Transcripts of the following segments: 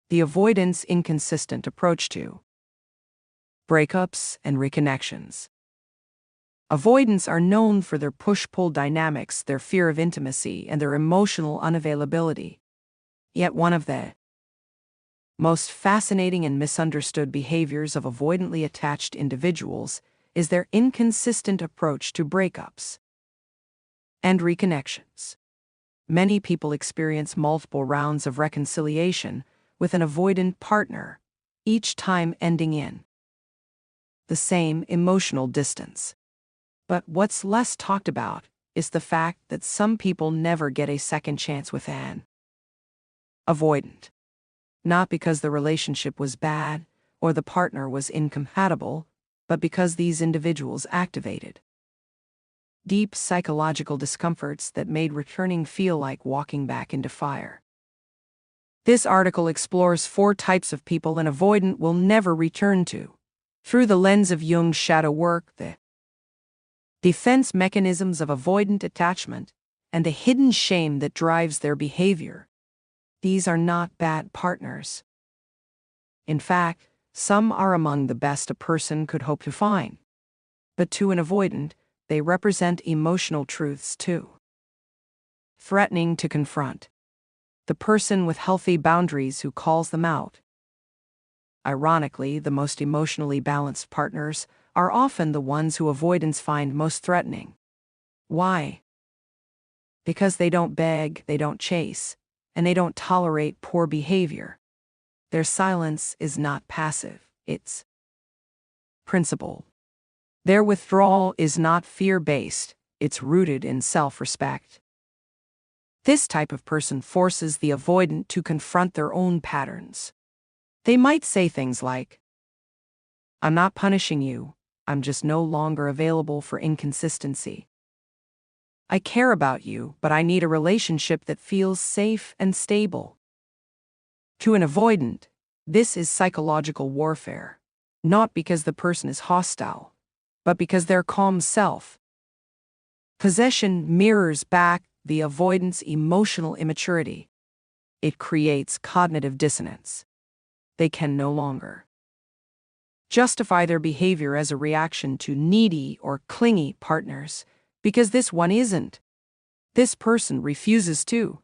The avoidance inconsistent approach to breakups and reconnections. Avoidants are known for their push-pull dynamics, their fear of intimacy, and their emotional unavailability. Yet one of the most fascinating and misunderstood behaviors of avoidantly attached individuals is their inconsistent approach to breakups and reconnections. Many people experience multiple rounds of reconciliation with an avoidant partner, each time ending in the same emotional distance. But what's less talked about is the fact that some people never get a second chance with an avoidant. Not because the relationship was bad or the partner was incompatible, but because these individuals activated deep psychological discomforts that made returning feel like walking back into fire. This article explores 4 types of people an avoidant will never return to, through the lens of Jung's shadow work, the defense mechanisms of avoidant attachment, and the hidden shame that drives their behavior. These are not bad partners. In fact, some are among the best a person could hope to find. But to an avoidant, they represent emotional truths too. Threatening to confront. The person with healthy boundaries who calls them out. Ironically, the most emotionally balanced partners are often the ones who avoidants find most threatening. Why? Because they don't beg, they don't chase, and they don't tolerate poor behavior. Their silence is not passive, it's principled. Their withdrawal is not fear-based, it's rooted in self-respect. This type of person forces the avoidant to confront their own patterns. They might say things like, "I'm not punishing you, I'm just no longer available for inconsistency. I care about you, but I need a relationship that feels safe and stable." To an avoidant, this is psychological warfare, not because the person is hostile, but because their calm self possession mirrors back the avoidant's emotional immaturity. It creates cognitive dissonance. They can no longer justify their behavior as a reaction to needy or clingy partners, because this one isn't. This person refuses to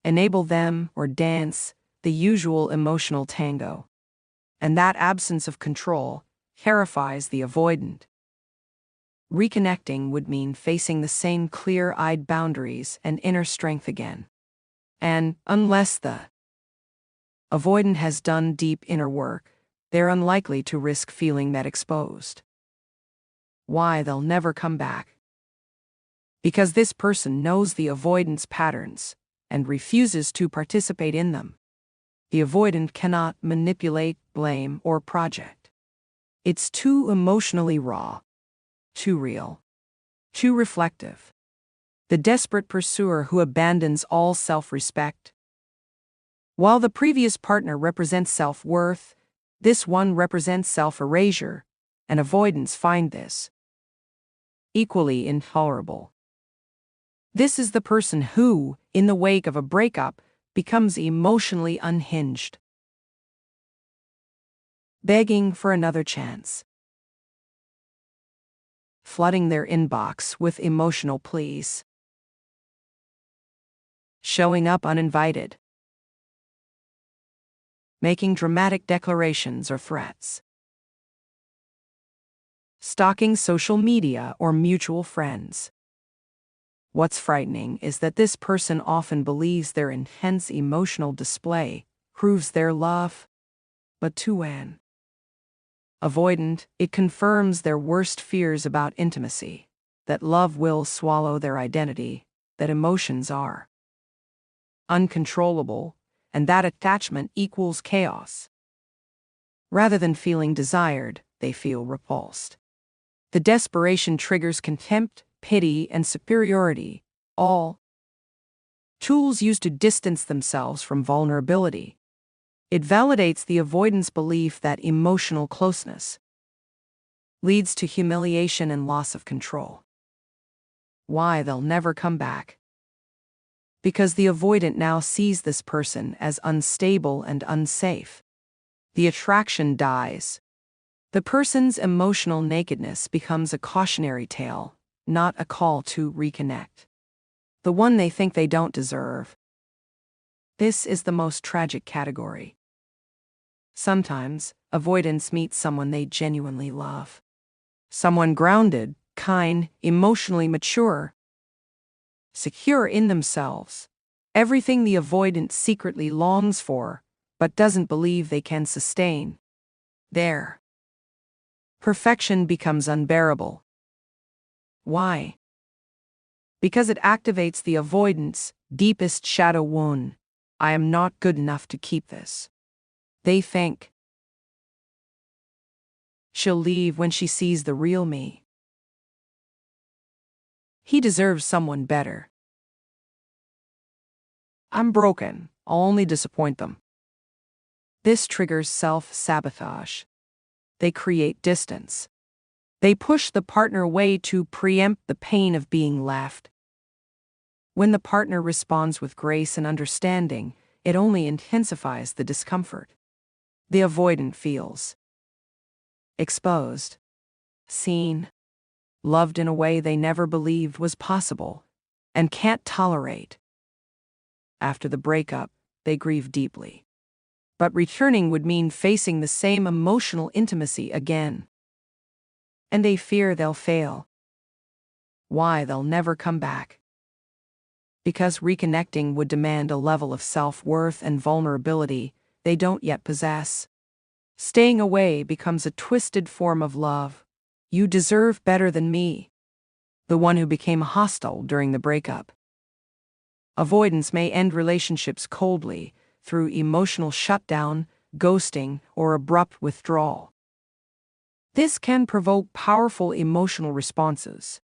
enable them or dance the usual emotional tango. And that absence of control terrifies the avoidant. Reconnecting would mean facing the same clear-eyed boundaries and inner strength again. And unless the avoidant has done deep inner work, they're unlikely to risk feeling that exposed. Why they'll never come back? Because this person knows the avoidant's patterns and refuses to participate in them. The avoidant cannot manipulate, blame, or project. It's too emotionally raw, too real, too reflective. The desperate pursuer who abandons all self-respect. While the previous partner represents self-worth, this one represents self-erasure, and avoidants find this equally intolerable. This is the person who, in the wake of a breakup, becomes emotionally unhinged, begging for another chance, flooding their inbox with emotional pleas, showing up uninvited, making dramatic declarations or threats, stalking social media or mutual friends. What's frightening is that this person often believes their intense emotional display proves their love, but to an avoidant, it confirms their worst fears about intimacy, that love will swallow their identity, that emotions are uncontrollable, and that attachment equals chaos. Rather than feeling desired, they feel repulsed. The desperation triggers contempt, pity, and superiority, all tools used to distance themselves from vulnerability. It validates the avoidant's belief that emotional closeness leads to humiliation and loss of control. Why they'll never come back? Because the avoidant now sees this person as unstable and unsafe. The attraction dies. The person's emotional nakedness becomes a cautionary tale, not a call to reconnect. The one they think they don't deserve. This is the most tragic category. Sometimes, avoidants meet someone they genuinely love. Someone grounded, kind, emotionally mature, secure in themselves. Everything the avoidant secretly longs for, but doesn't believe they can sustain. There. Perfection becomes unbearable. Why? Because it activates the avoidant's deepest shadow wound. I am not good enough to keep this. They think. She'll leave when she sees the real me. He deserves someone better. I'm broken. I'll only disappoint them. This triggers self-sabotage. They create distance. They push the partner away to preempt the pain of being left. When the partner responds with grace and understanding, it only intensifies the discomfort. The avoidant feels exposed, seen, loved in a way they never believed was possible, and can't tolerate. After the breakup, they grieve deeply. But returning would mean facing the same emotional intimacy again. And they fear they'll fail. Why they'll never come back. Because reconnecting would demand a level of self-worth and vulnerability they don't yet possess. Staying away becomes a twisted form of love. You deserve better than me. The one who became hostile during the breakup. Avoidance may end relationships coldly, through emotional shutdown, ghosting, or abrupt withdrawal. This can provoke powerful emotional responses.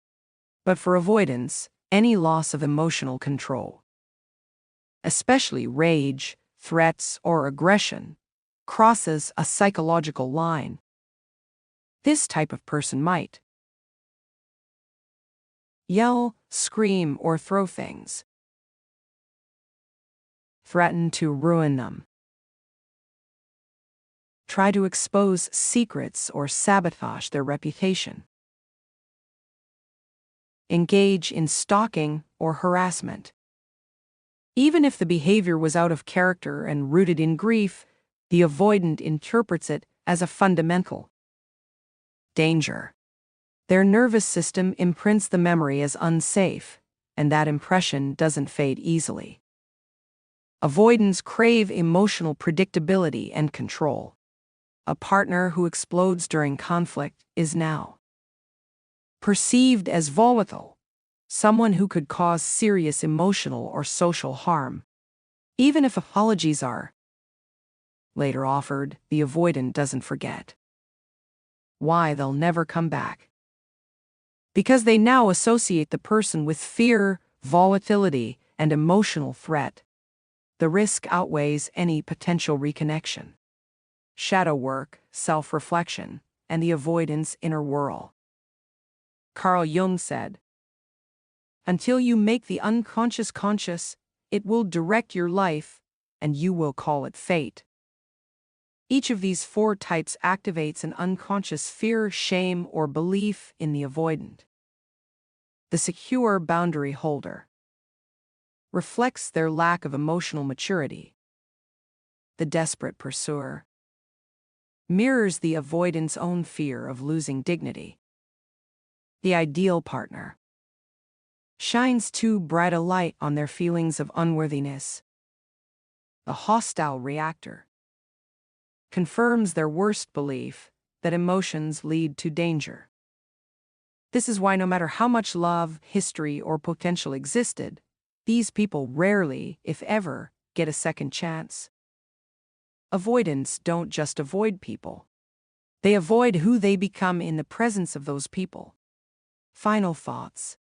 But for avoidance, any loss of emotional control, especially rage, threats, or aggression, crosses a psychological line. This type of person might yell, scream, or throw things, threaten to ruin them, try to expose secrets or sabotage their reputation, engage in stalking or harassment. Even if the behavior was out of character and rooted in grief, the avoidant interprets it as a fundamental danger. Their nervous system imprints the memory as unsafe, and that impression doesn't fade easily. Avoidants crave emotional predictability and control. A partner who explodes during conflict is now perceived as volatile, someone who could cause serious emotional or social harm. Even if apologies are later offered, the avoidant doesn't forget. Why they'll never come back. Because they now associate the person with fear, volatility, and emotional threat. The risk outweighs any potential reconnection. Shadow work, self-reflection, and the avoidant's inner whirl. Carl Jung said, "Until you make the unconscious conscious, it will direct your life, and you will call it fate." Each of these 4 types activates an unconscious fear, shame, or belief in the avoidant. The secure boundary holder reflects their lack of emotional maturity. The desperate pursuer mirrors the avoidant's own fear of losing dignity. The ideal partner shines too bright a light on their feelings of unworthiness. The hostile reactor confirms their worst belief that emotions lead to danger. This is why no matter how much love, history, or potential existed, these people rarely, if ever, get a second chance. Avoidants don't just avoid people. They avoid who they become in the presence of those people. Final thoughts.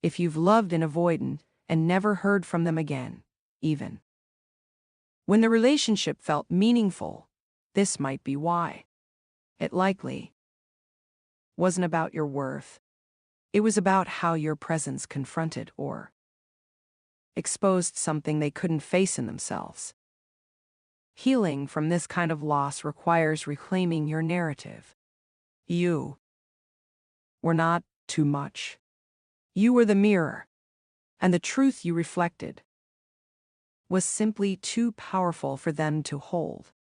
If you've loved an avoidant and never heard from them again, even when the relationship felt meaningful, this might be why. It likely wasn't about your worth. It was about how your presence confronted or exposed something they couldn't face in themselves. Healing from this kind of loss requires reclaiming your narrative. You were not too much. You were the mirror, and the truth you reflected was simply too powerful for them to hold.